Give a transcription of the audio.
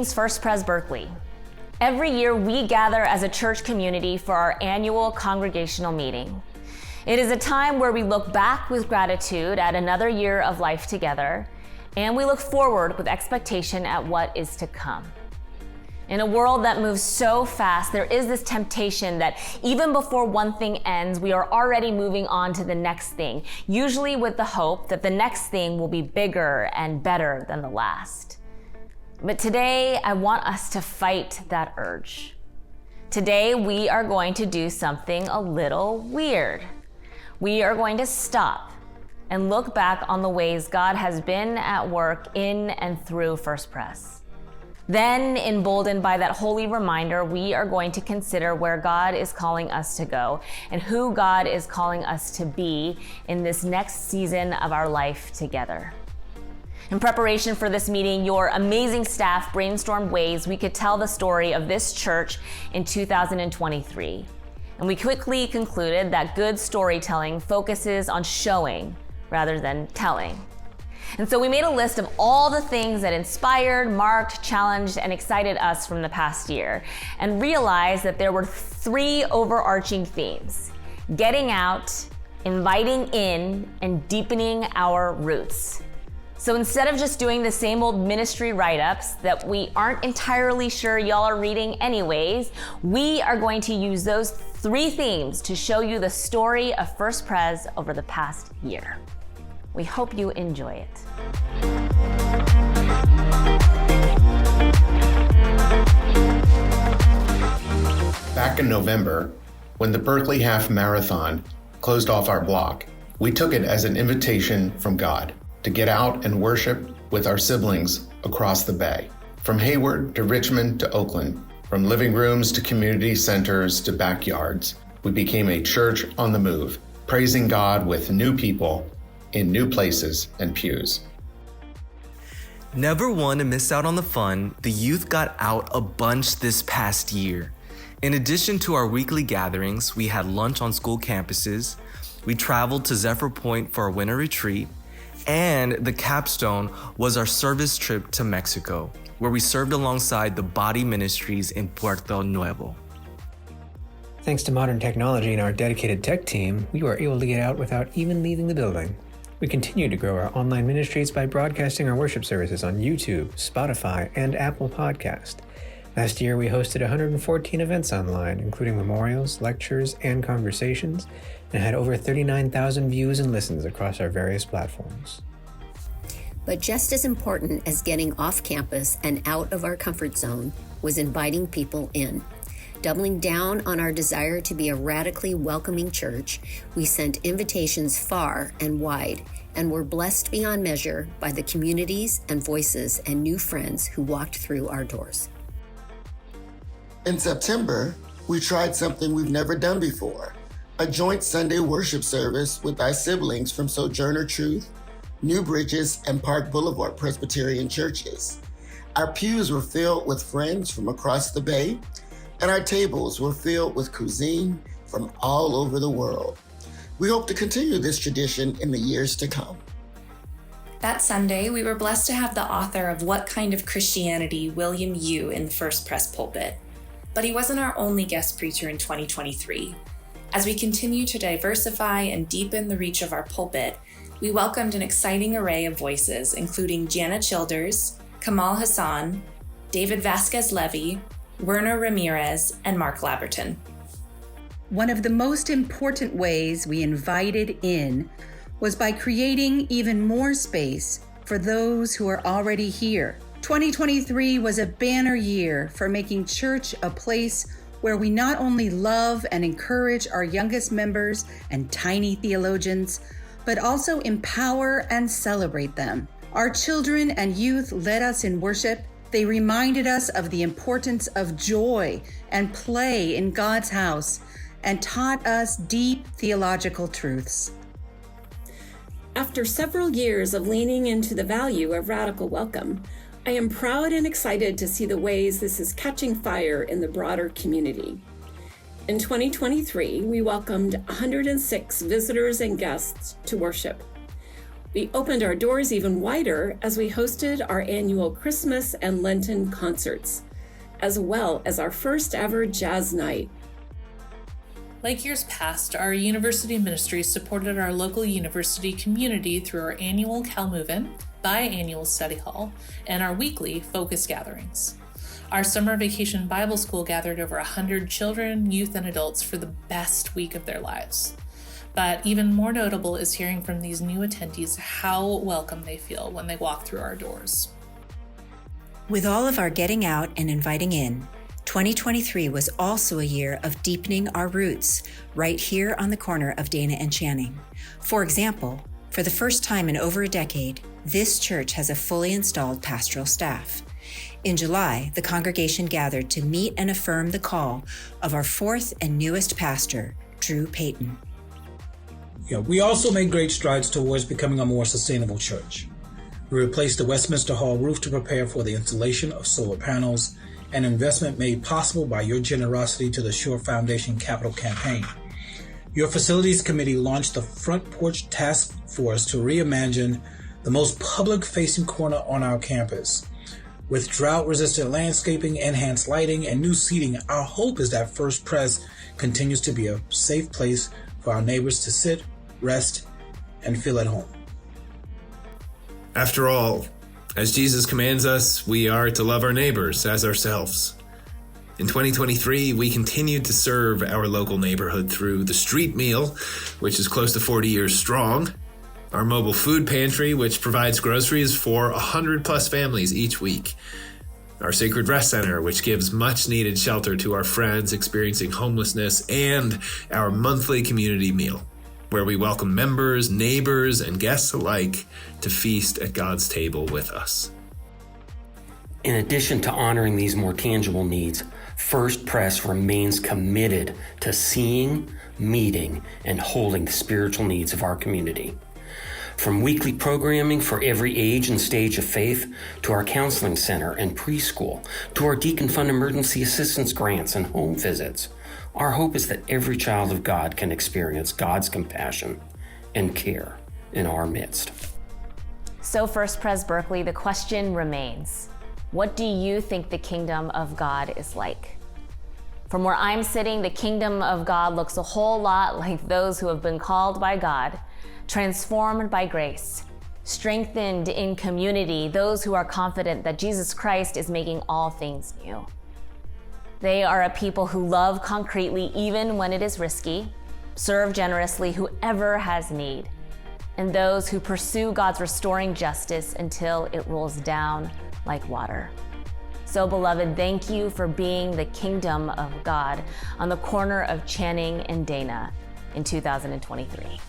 Greetings, First Pres Berkeley. Every year we gather as a church community for our annual congregational meeting. It is a time where we look back with gratitude at another year of life together, and we look forward with expectation at what is to come. In a world that moves so fast, there is this temptation that even before one thing ends, we are already moving on to the next thing, usually with the hope that the next thing will be bigger and better than the last. But today, I want us to fight that urge. Today, we are going to do something a little weird. We are going to stop and look back on the ways God has been at work in and through First Pres. Then, emboldened by that holy reminder, we are going to consider where God is calling us to go and who God is calling us to be in this next season of our life together. In preparation for this meeting, your amazing staff brainstormed ways we could tell the story of this church in 2023. And we quickly concluded that good storytelling focuses on showing rather than telling. And so we made a list of all the things that inspired, marked, challenged, and excited us from the past year, and realized that there were 3 overarching themes: getting out, inviting in, and deepening our roots. So instead of just doing the same old ministry write-ups that we aren't entirely sure y'all are reading anyways, we are going to use those 3 themes to show you the story of First Pres over the past year. We hope you enjoy it. Back in November, when the Berkeley Half Marathon closed off our block, we took it as an invitation from God to get out and worship with our siblings across the bay. From Hayward to Richmond to Oakland, from living rooms to community centers to backyards, we became a church on the move, praising God with new people in new places and pews. Never one to miss out on the fun, the youth got out a bunch this past year. In addition to our weekly gatherings, we had lunch on school campuses, we traveled to Zephyr Point for our winter retreat, and the capstone was our service trip to Mexico, where we served alongside the body ministries in Puerto Nuevo. Thanks to modern technology and our dedicated tech team, we were able to get out without even leaving the building. We continue to grow our online ministries by broadcasting our worship services on YouTube, Spotify, and Apple Podcast. Last year, we hosted 114 events online, including memorials, lectures, and conversations, and had over 39,000 views and listens across our various platforms. But just as important as getting off campus and out of our comfort zone was inviting people in. Doubling down on our desire to be a radically welcoming church, we sent invitations far and wide and were blessed beyond measure by the communities and voices and new friends who walked through our doors. In September, we tried something we've never done before, a joint Sunday worship service with our siblings from Sojourner Truth, New Bridges, and Park Boulevard Presbyterian churches. Our pews were filled with friends from across the bay, and our tables were filled with cuisine from all over the world. We hope to continue this tradition in the years to come. That Sunday, we were blessed to have the author of What Kind of Christianity, William Yu, in the First Pres pulpit. But he wasn't our only guest preacher in 2023. As we continue to diversify and deepen the reach of our pulpit, we welcomed an exciting array of voices, including Jana Childers, Kamal Hassan, David Vasquez-Levy, Werner Ramirez, and Mark Laberton. One of the most important ways we invited in was by creating even more space for those who are already here. 2023 was a banner year for making church a place where we not only love and encourage our youngest members and tiny theologians, but also empower and celebrate them. Our children and youth led us in worship. They reminded us of the importance of joy and play in God's house and taught us deep theological truths. After several years of leaning into the value of radical welcome, I am proud and excited to see the ways this is catching fire in the broader community. In 2023, we welcomed 106 visitors and guests to worship. We opened our doors even wider as we hosted our annual Christmas and Lenten concerts, as well as our first ever jazz night. Like years past, our university ministry supported our local university community through our annual Cal Move-In, biannual study hall, and our weekly focus gatherings. Our summer vacation Bible school gathered over 100 children, youth, and adults for the best week of their lives. But even more notable is hearing from these new attendees how welcome they feel when they walk through our doors. With all of our getting out and inviting in, 2023 was also a year of deepening our roots right here on the corner of Dana and Channing. For example, for the first time in over a decade, this church has a fully installed pastoral staff. In July, the congregation gathered to meet and affirm the call of our fourth and newest pastor, Drew Payton. We also made great strides towards becoming a more sustainable church. We replaced the Westminster Hall roof to prepare for the installation of solar panels, an investment made possible by your generosity to the Shore Foundation Capital Campaign. Your Facilities Committee launched the Front Porch Task Force to reimagine the most public-facing corner on our campus. With drought-resistant landscaping, enhanced lighting, and new seating, our hope is that First Pres continues to be a safe place for our neighbors to sit, rest, and feel at home. After all, as Jesus commands us, we are to love our neighbors as ourselves. In 2023, we continued to serve our local neighborhood through the street meal, which is close to 40 years strong, our mobile food pantry, which provides groceries for 100+ families each week, our Sacred Rest Center, which gives much-needed shelter to our friends experiencing homelessness, and our monthly community meal, where we welcome members, neighbors, and guests alike to feast at God's table with us. In addition to honoring these more tangible needs, First Pres remains committed to seeing, meeting, and holding the spiritual needs of our community. From weekly programming for every age and stage of faith, to our counseling center and preschool, to our Deacon Fund emergency assistance grants and home visits, our hope is that every child of God can experience God's compassion and care in our midst. So First Pres Berkeley, the question remains, what do you think the kingdom of God is like? From where I'm sitting, the kingdom of God looks a whole lot like those who have been called by God, transformed by grace, strengthened in community, those who are confident that Jesus Christ is making all things new. They are a people who love concretely even when it is risky, serve generously whoever has need, and those who pursue God's restoring justice until it rolls down like water. So, beloved, thank you for being the kingdom of God on the corner of Channing and Dana in 2023.